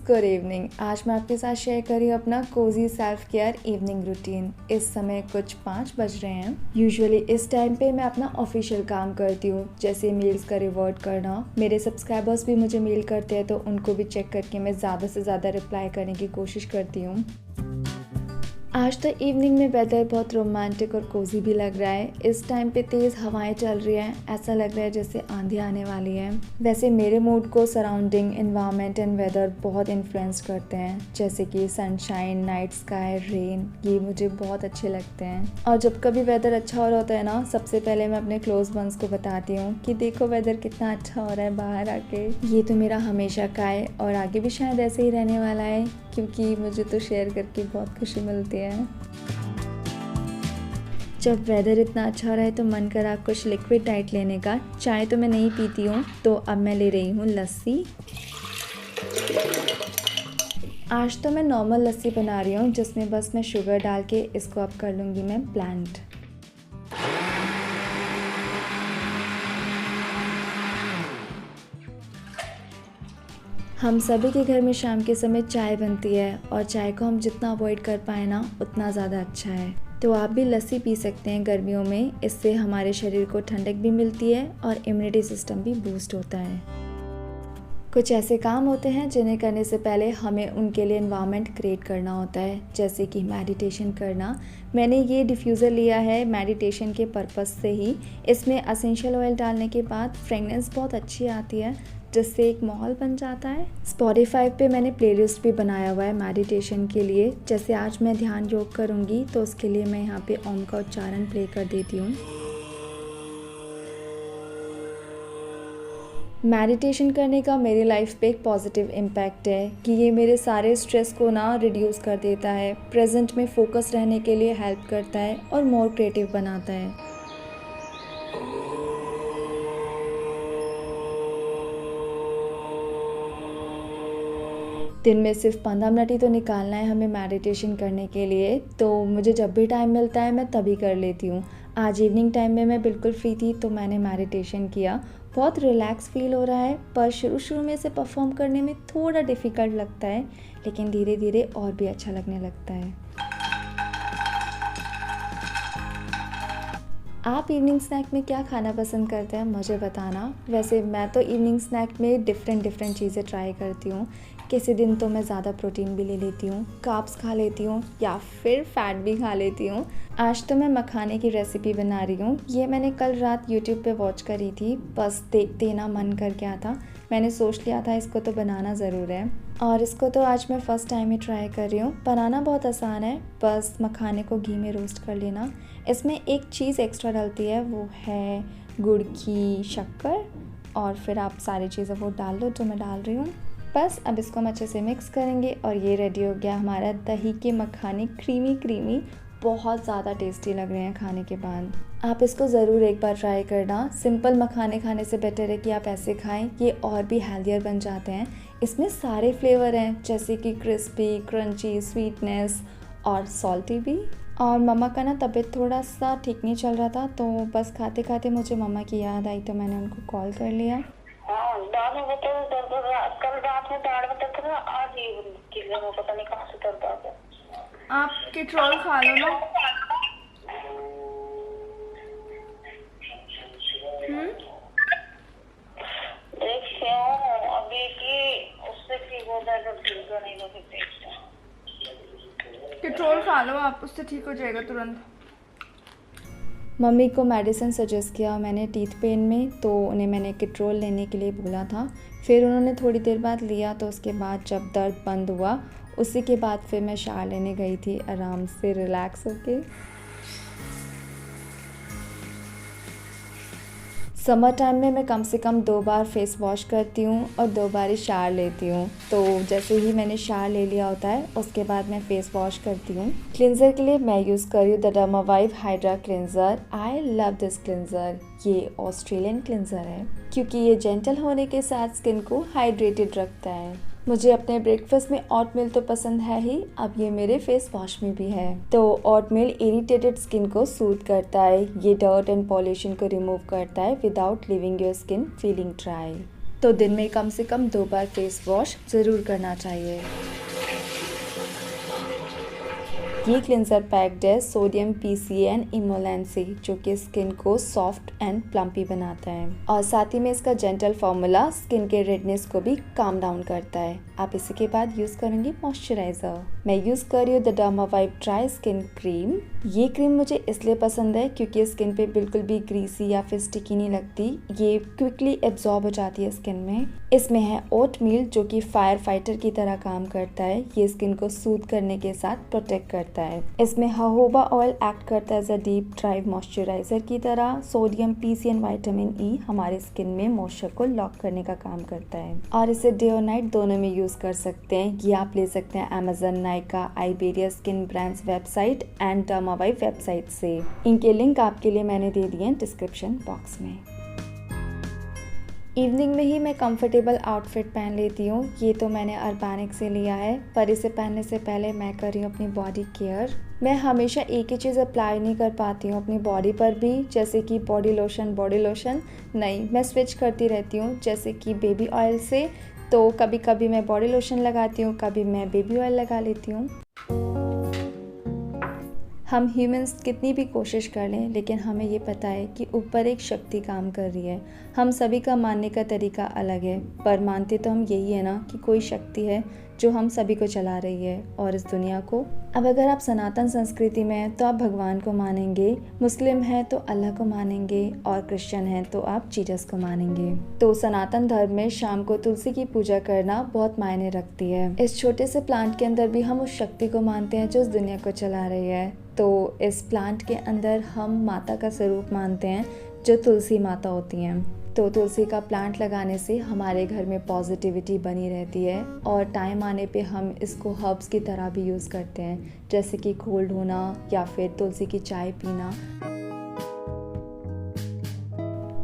Good evening. आज मैं आपके साथ शेयर कर रही हूँ अपना cosy self care evening routine. इस समय कुछ 5 बज रहे हैं। यूजुअली इस टाइम पे मैं अपना ऑफिशियल काम करती हूँ, जैसे मेल्स का रिवर्ट करना। मेरे सब्सक्राइबर्स भी मुझे मेल करते हैं तो उनको भी चेक करके मैं ज़्यादा से ज़्यादा रिप्लाई करने की कोशिश करती हूँ। आज तो इवनिंग में वेदर बहुत रोमांटिक और कोजी भी लग रहा है। इस टाइम पे तेज़ हवाएं चल रही हैं, ऐसा लग रहा है जैसे आंधी आने वाली है। वैसे मेरे मूड को सराउंडिंग एनवायरनमेंट एंड वेदर बहुत इन्फ्लुएंस करते हैं, जैसे कि सनशाइन, नाइट स्काई, रेन, ये मुझे बहुत अच्छे लगते हैं। और जब कभी वेदर अच्छा हो रहा होता है ना, सबसे पहले मैं अपने क्लोज वंस को बताती हूँ कि देखो वेदर कितना अच्छा हो रहा है बाहर आके। ये तो मेरा हमेशा का है और आगे भी शायद ऐसे ही रहने वाला है, क्योंकि मुझे तो शेयर करके बहुत खुशी मिलती है। जब वेदर इतना अच्छा हो रहा है तो मन करा कुछ लिक्विड डाइट लेने का। चाय तो मैं नहीं पीती हूँ, तो अब मैं ले रही हूँ लस्सी। आज तो मैं नॉर्मल लस्सी बना रही हूँ, जिसमें बस मैं शुगर डाल के इसको अब कर लूँगी मैं ब्लेंड। हम सभी के घर में शाम के समय चाय बनती है और चाय को हम जितना अवॉइड कर पाए ना, उतना ज़्यादा अच्छा है। तो आप भी लस्सी पी सकते हैं गर्मियों में। इससे हमारे शरीर को ठंडक भी मिलती है और इम्यूनिटी सिस्टम भी बूस्ट होता है। कुछ ऐसे काम होते हैं जिन्हें करने से पहले हमें उनके लिए एनवायरनमेंट क्रिएट करना होता है, जैसे कि मेडिटेशन करना। मैंने ये डिफ्यूज़र लिया है मेडिटेशन के पर्पस से ही। इसमें एसेंशियल ऑयल डालने के बाद फ्रेगनेंस बहुत अच्छी आती है, जिससे एक माहौल बन जाता है। स्पॉटिफाई पे मैंने प्लेलिस्ट भी बनाया हुआ है मेडिटेशन के लिए। जैसे आज मैं ध्यान योग करूँगी तो उसके लिए मैं यहाँ पे ओम का उच्चारण प्ले कर देती हूँ। मेडिटेशन करने का मेरी लाइफ पे एक पॉजिटिव इम्पैक्ट है कि ये मेरे सारे स्ट्रेस को ना रिड्यूस कर देता है, प्रेजेंट में फोकस रहने के लिए हेल्प करता है और मोर क्रिएटिव बनाता है। दिन में सिर्फ 15 मिनट ही तो निकालना है हमें मेडिटेशन करने के लिए, तो मुझे जब भी टाइम मिलता है मैं तभी कर लेती हूँ। आज इवनिंग टाइम में मैं बिल्कुल फ्री थी तो मैंने मेडिटेशन किया। बहुत रिलैक्स फील हो रहा है, पर शुरू में से परफॉर्म करने में थोड़ा डिफ़िकल्ट लगता है, लेकिन धीरे धीरे और भी अच्छा लगने लगता है। आप इवनिंग स्नैक में क्या खाना पसंद करते हैं मुझे बताना। वैसे मैं तो इवनिंग स्नैक में डिफरेंट चीज़ें ट्राई करती हूँ। किसी दिन तो मैं ज़्यादा प्रोटीन भी ले लेती हूँ, कार्ब्स खा लेती हूँ या फिर फैट भी खा लेती हूँ। आज तो मैं मखाने की रेसिपी बना रही हूँ। ये मैंने कल रात यूट्यूब पे वॉच करी थी, बस देखते ना मन कर गया था। मैंने सोच लिया था इसको तो बनाना ज़रूर है, और इसको तो आज मैं फ़र्स्ट टाइम ही ट्राई कर रही हूँ। बनाना बहुत आसान है, बस मखाने को घी में रोस्ट कर लेना। इसमें एक चीज़ एक्स्ट्रा डलती है, वो है गुड़ की शक्कर, और फिर आप सारी चीज़ें वो डाल दो जो मैं डाल रही हूँ। बस अब इसको हम अच्छे से मिक्स करेंगे और ये रेडी हो गया हमारा दही के मखाने। क्रीमी बहुत ज़्यादा टेस्टी लग रहे हैं खाने के बाद। आप इसको ज़रूर एक बार ट्राई करना। सिंपल मखाने खाने से बेटर है कि आप ऐसे खाएं, ये और भी हेल्दियर बन जाते हैं। इसमें सारे फ्लेवर हैं, जैसे कि क्रिस्पी, क्रंची, स्वीटनेस और सॉल्टी भी। और मम्मा का ना तबीयत थोड़ा सा ठीक नहीं चल रहा था, तो बस खाते खाते मुझे मम्मा की याद आई तो मैंने उनको कॉल कर लिया। हाँ, दाढ़ में तो दर्द हो रहा। कल रात में दाढ़ में दर्द था, आज ये पता नहीं कहाँ से दर्द आ गया। आप किट्रोल खा लो ना। देखिए अभी की उससे ठीक हो जाएगा, ठीक नहीं तो फिर देखते हैं। किट्रोल खा लो आप, उससे ठीक हो जाएगा तुरंत। मम्मी को मेडिसिन सजेस्ट किया मैंने टीथ पेन में, तो उन्हें मैंने किट्रोल लेने के लिए बोला था। फिर उन्होंने थोड़ी देर बाद लिया, तो उसके बाद जब दर्द बंद हुआ, उसी के बाद फिर मैं शावर लेने गई थी आराम से रिलैक्स होके। समर टाइम में मैं कम से कम 2 बार फेस वॉश करती हूँ और 2 बार ही शावर लेती हूँ। तो जैसे ही मैंने शावर ले लिया होता है, उसके बाद मैं फेस वॉश करती हूँ। क्लिनज़र के लिए मैं यूज़ कर रही हूँ the Dermavive hydra cleanser. I love this cleanser. ये ऑस्ट्रेलियन क्लिनज़र है, क्योंकि ये जेंटल होने के साथ स्किन को हाइड्रेटेड रखता है। मुझे अपने ब्रेकफास्ट में ओटमील तो पसंद है ही, अब ये मेरे फेस वॉश में भी है। तो ओटमील इरिटेटेड स्किन को सूट करता है। ये डर्ट एंड पॉल्यूशन को रिमूव करता है without leaving your skin feeling dry. तो दिन में कम से कम 2 बार फेस वॉश ज़रूर करना चाहिए। ये क्लिनजर पैक्ड है सोडियम PCA इमोलेंट से, जो कि स्किन को सॉफ्ट एंड प्लम्पी बनाता है और साथ ही में इसका जेंटल फॉर्मूला स्किन के रेडनेस को भी काम डाउन करता है। आप इसी के बाद यूज़ करेंगे मॉइस्चराइज़र। मैं यूज़ कर रही हूँ द डर्मावाइब ड्राई स्किन क्रीम। ये क्रीम मुझे इसलिए पसंद है क्योंकि स्किन पे बिल्कुल भी ग्रीसी या फिर स्टिकी नहीं लगती। ये क्विकली एब्जॉर्ब हो जाती है स्किन में। इसमें है ओट मील, जो कि फायर फाइटर की तरह काम करता है। ये स्किन को सूद करने के साथ प्रोटेक्ट करता है। इसमें जोजोबा ऑयल एक्ट करता है as a deep drive moisturiser की तरह। सोडियम PCA विटामिन E हमारे स्किन में मॉइस्चर को लॉक करने का काम करता है और इसे डे और नाइट दोनों में यूज कर सकते हैं। ये आप ले सकते हैं Amazon, Nykaa, Iberia skin brands website and Dermavive website से। इनके लिंक आपके लिए मैंने दे दिए हैं डिस्क्रिप्शन बॉक्स में। इवनिंग में ही मैं कंफर्टेबल आउटफिट पहन लेती हूँ। ये तो मैंने अर्बैनिक से लिया है, पर इसे पहनने से पहले मैं कर रही हूँ अपनी बॉडी केयर। मैं हमेशा एक ही चीज़ अप्लाई नहीं कर पाती हूँ अपनी बॉडी पर भी, जैसे कि बॉडी लोशन नहीं, मैं स्विच करती रहती हूँ। जैसे कि बेबी ऑयल से, तो कभी कभी मैं बॉडी लोशन लगाती हूँ, कभी मैं बेबी ऑयल लगा लेती हूँ। हम ह्यूमंस कितनी भी कोशिश कर लें, लेकिन हमें ये पता है कि ऊपर एक शक्ति काम कर रही है। हम सभी का मानने का तरीका अलग है, पर मानते तो हम यही है ना कि कोई शक्ति है जो हम सभी को चला रही है और इस दुनिया को। अब अगर आप सनातन संस्कृति में हैं तो आप भगवान को मानेंगे, मुस्लिम हैं तो अल्लाह को मानेंगे और क्रिश्चियन हैं तो आप जीसस को मानेंगे। तो सनातन धर्म में शाम को तुलसी की पूजा करना बहुत मायने रखती है। इस छोटे से प्लांट के अंदर भी हम उस शक्ति को मानते हैं जो इस दुनिया को चला रही है। तो इस प्लांट के अंदर हम माता का स्वरूप मानते हैं जो तुलसी माता होती हैं। तो तुलसी का प्लांट लगाने से हमारे घर में पॉजिटिविटी बनी रहती है और टाइम आने पे हम इसको हर्ब्स की तरह भी यूज़ करते हैं, जैसे कि कोल्ड होना या फिर तुलसी की चाय पीना।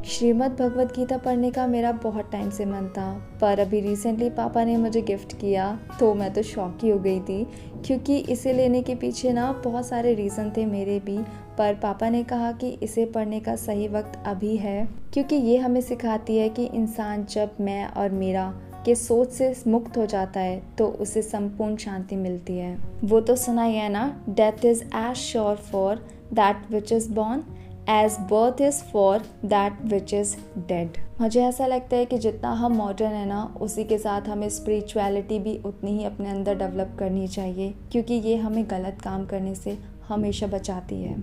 श्रीमद् भगवत गीता पढ़ने का मेरा बहुत टाइम से मन था, पर अभी रिसेंटली पापा ने मुझे गिफ्ट किया तो मैं तो शॉक ही हो गई थी, क्योंकि इसे लेने के पीछे ना बहुत सारे रीज़न थे मेरे भी। पर पापा ने कहा कि इसे पढ़ने का सही वक्त अभी है, क्योंकि ये हमें सिखाती है कि इंसान जब मैं और मेरा के सोच से मुक्त हो जाता है तो उसे संपूर्ण शांति मिलती है। वो तो सुना ही है ना, death is as sure for that which is born as birth is for that which is dead. मुझे ऐसा लगता है कि जितना हम मॉडर्न है ना, उसी के साथ हमें स्पिरिचुअलिटी भी उतनी ही अपने अंदर डेवलप करनी चाहिए, क्योंकि ये हमें गलत काम करने से हमेशा बचाती है।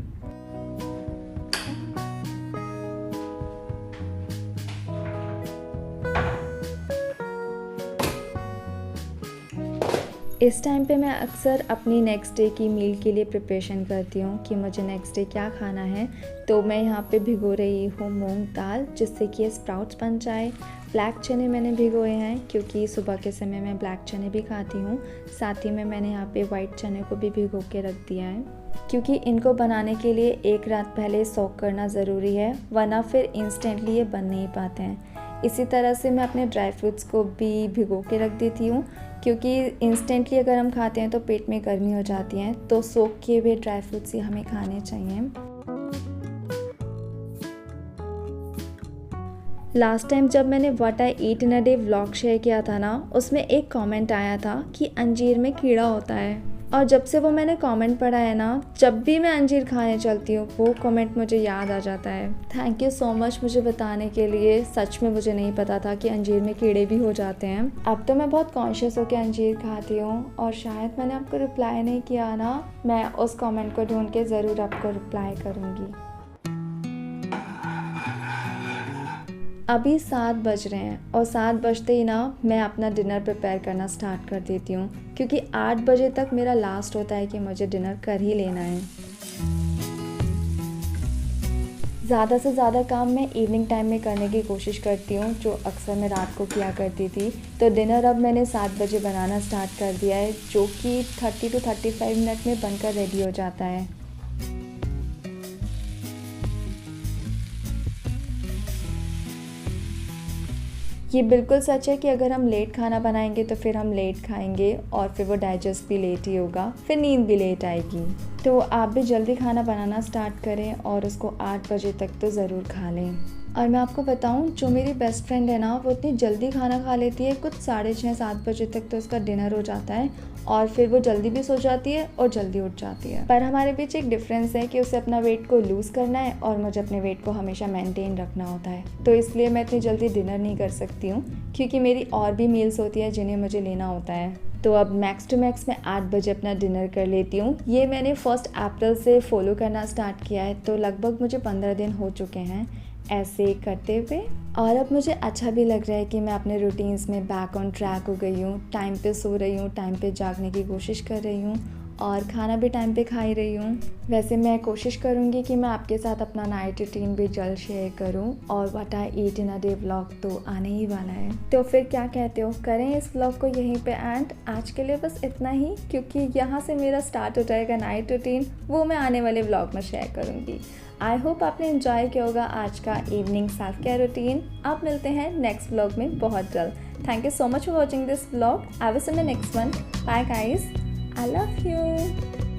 इस टाइम पे मैं अक्सर अपनी नेक्स्ट डे की मील के लिए प्रिपरेशन करती हूँ कि मुझे नेक्स्ट डे क्या खाना है। तो मैं यहाँ पे भिगो रही हूँ मूंग दाल, जिससे कि स्प्राउट्स बन जाए। ब्लैक चने मैंने भिगोए हैं क्योंकि सुबह के समय मैं ब्लैक चने भी खाती हूँ। साथ ही में मैंने यहाँ पे वाइट चने को भी भिगो के रख दिया है, क्योंकि इनको बनाने के लिए एक रात पहले सोक करना ज़रूरी है, वरना फिर इंस्टेंटली ये बन नहीं पाते हैं। इसी तरह से मैं अपने ड्राई फ्रूट्स को भी भिगो के रख देती हूँ, क्योंकि इंस्टेंटली अगर हम खाते हैं तो पेट में गर्मी हो जाती है। तो सोक किए हुए ड्राई फ्रूट्स ही हमें खाने चाहिए। लास्ट टाइम जब मैंने what I eat in a day vlog share किया था ना, उसमें एक कमेंट आया था कि अंजीर में कीड़ा होता है, और जब से वो मैंने कमेंट पढ़ा है ना, जब भी मैं अंजीर खाने चलती हूँ वो कमेंट मुझे याद आ जाता है। थैंक यू सो मच मुझे बताने के लिए। सच में मुझे नहीं पता था कि अंजीर में कीड़े भी हो जाते हैं। अब तो मैं बहुत कॉन्शियस होकर अंजीर खाती हूँ, और शायद मैंने आपको रिप्लाई नहीं किया ना, मैं उस कमेंट को ढूंढ के ज़रूर आपको रिप्लाई करूँगी। अभी 7 बज रहे हैं और 7 बजते ही ना मैं अपना डिनर प्रिपेयर करना स्टार्ट कर देती हूँ, क्योंकि 8 बजे तक मेरा लास्ट होता है कि मुझे डिनर कर ही लेना है। ज़्यादा से ज़्यादा काम मैं इवनिंग टाइम में करने की कोशिश करती हूँ, जो अक्सर मैं रात को किया करती थी। तो डिनर अब मैंने 7 बजे बनाना स्टार्ट कर दिया है, जो कि 30 to 35 मिनट में बनकर रेडी हो जाता है। ये बिल्कुल सच है कि अगर हम लेट खाना बनाएंगे तो फिर हम लेट खाएंगे और फिर वो डाइजेस्ट भी लेट ही होगा, फिर नींद भी लेट आएगी। तो आप भी जल्दी खाना बनाना स्टार्ट करें और उसको 8 बजे तक तो ज़रूर खा लें। और मैं आपको बताऊं, जो मेरी बेस्ट फ्रेंड है ना, वो इतनी जल्दी खाना खा लेती है, कुछ 6:30-7 बजे तक तो उसका डिनर हो जाता है और फिर वो जल्दी भी सो जाती है और जल्दी उठ जाती है। पर हमारे बीच एक डिफरेंस है कि उसे अपना वेट को लूज़ करना है और मुझे अपने वेट को हमेशा मेंटेन रखना होता है। तो इसलिए मैं इतनी जल्दी डिनर नहीं कर सकती हूँ, क्योंकि मेरी और भी मील्स होती है जिन्हें मुझे लेना होता है। तो अब मैक्स टू मैक्स मैं 8 बजे अपना डिनर कर लेती हूँ। ये मैंने 1 अप्रैल से फॉलो करना स्टार्ट किया है, तो लगभग मुझे 15 दिन हो चुके हैं ऐसे करते हुए। और अब मुझे अच्छा भी लग रहा है कि मैं अपने रूटीन्स में बैक ऑन ट्रैक हो गई हूँ। टाइम पे सो रही हूँ, टाइम पे जागने की कोशिश कर रही हूँ और खाना भी टाइम पे खा ही रही हूँ। वैसे मैं कोशिश करूँगी कि मैं आपके साथ अपना नाइट रूटीन भी जल्द शेयर करूँ, और what I eat in a day vlog तो आने ही वाला है। तो फिर क्या कहते हो, करें इस व्लॉग को यहीं पे एंड? आज के लिए बस इतना ही, क्योंकि यहाँ से मेरा स्टार्ट हो जाएगा नाइट रूटीन, वो मैं आने वाले व्लॉग में शेयर करूँगी। आई होप आपने एंजॉय किया होगा आज का इवनिंग सेल्फ केयर रूटीन। अब मिलते हैं नेक्स्ट व्लॉग में बहुत जल्द। Thank you so much for watching this vlog. I will see you in the next one. Bye guys, I love you.